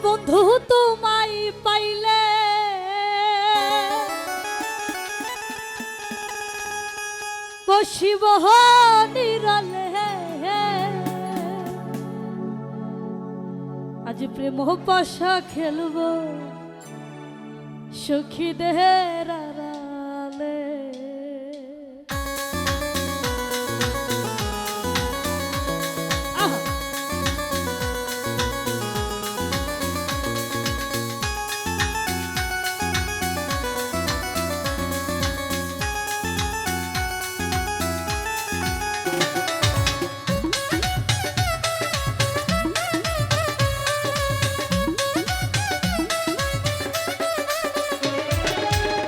বন্ধু তোমায় পাইলে বসিব নিরালে, আজ প্রেম পাশা খেলব সখী দেহের আড়ালে।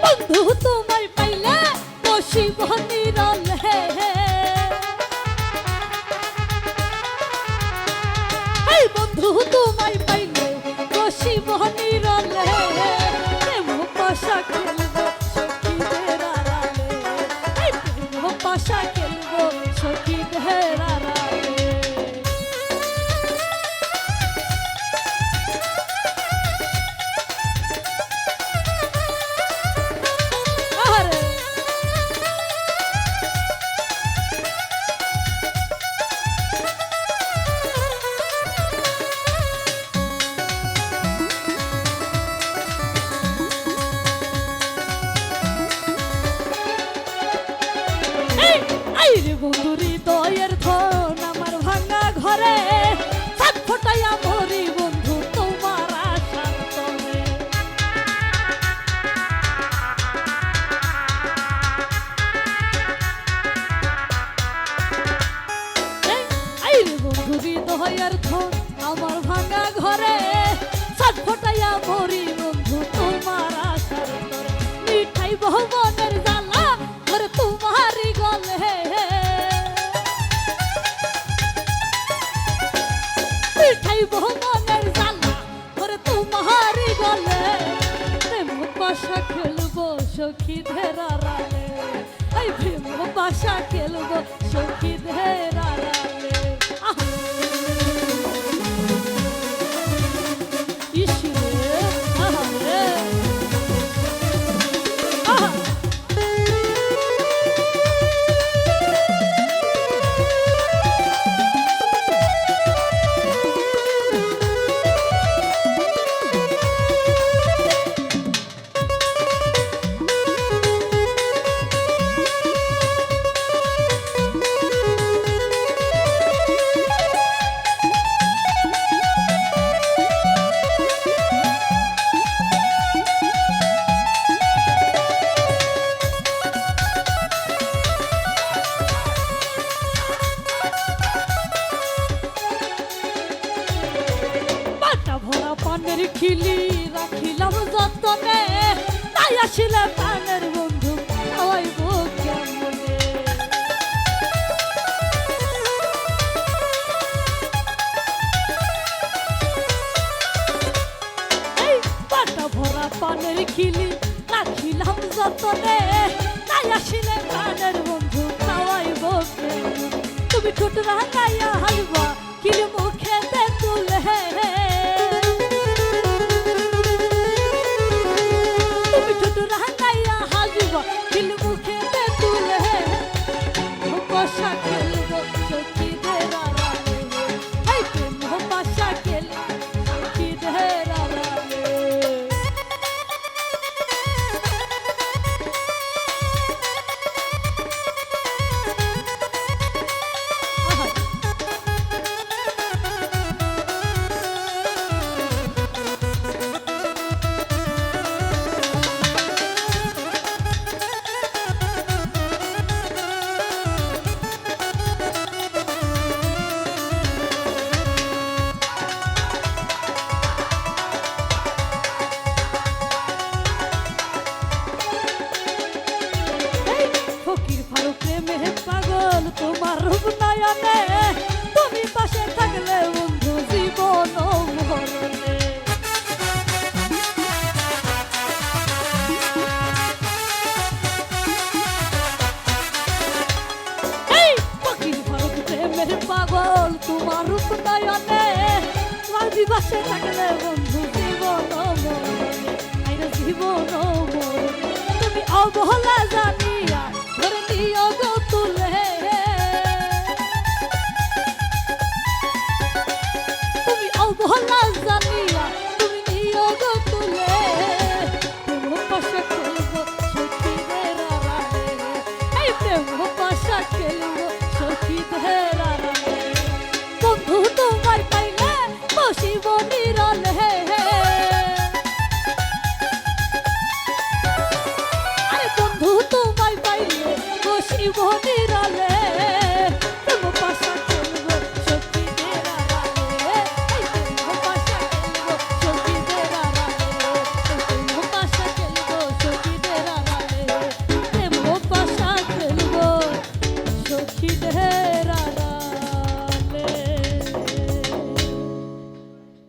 বন্ধু তোমায় পাইলে বসিব নিরালে, এই বন্ধু তোমায় পাইলে বসিব নিরালে, প্রেম পাশা খেলব সখীদের আড়ালে, এই প্রেম পাশা খেলব সখীদের আড়ালে। বন্ধু হৃদয়ের ধন আমার ভাঙা ঘরে হাত ফোটাইয়া মরি বন্ধু তোমার আশার তলে। বন্ধু হৃদয়ের ধন আমার ভাঙা ঘরে হাত ফোটাইয়া মরি বন্ধু তোমার আশার তলে। মিঠাই ভবনের জ্বালা ঘরে তোমারই গলে, মনের জ্বালা করে তোমারই গলে, প্রেম পাশা খেলব সখীদের আড়ালে, এই প্রেম পাশা খেলব সখীদের আড়ালে। ইসরে আহারে আহা পানের খিলি রাখিলাম যতনে, তাই আসিলে প্রাণের বন্ধু খাওয়াইব কেমনে। এই পাটা ভরা পানের খিলি রাখিলাম যতনে, তাই আসিলে প্রাণের বন্ধু খাওয়াইব কেমনে। তুমি ঠোঁট রাঙাইয়া হালবা কিলে মুখে তুলে, পাশা খেলব সখীদের আড়ালে, এই প্রেম পাশা খেলব সখীদের আড়ালে। পাগল তোমার রূপ নয়নে, তুমি পাশে থাকলে বন্ধু জীবন মরণে। এই ফকির ফারুক প্রেমের পাগল তোমার রূপ নয়নে, তোমার বিবাসে থাকলে বন্ধু বলা যায়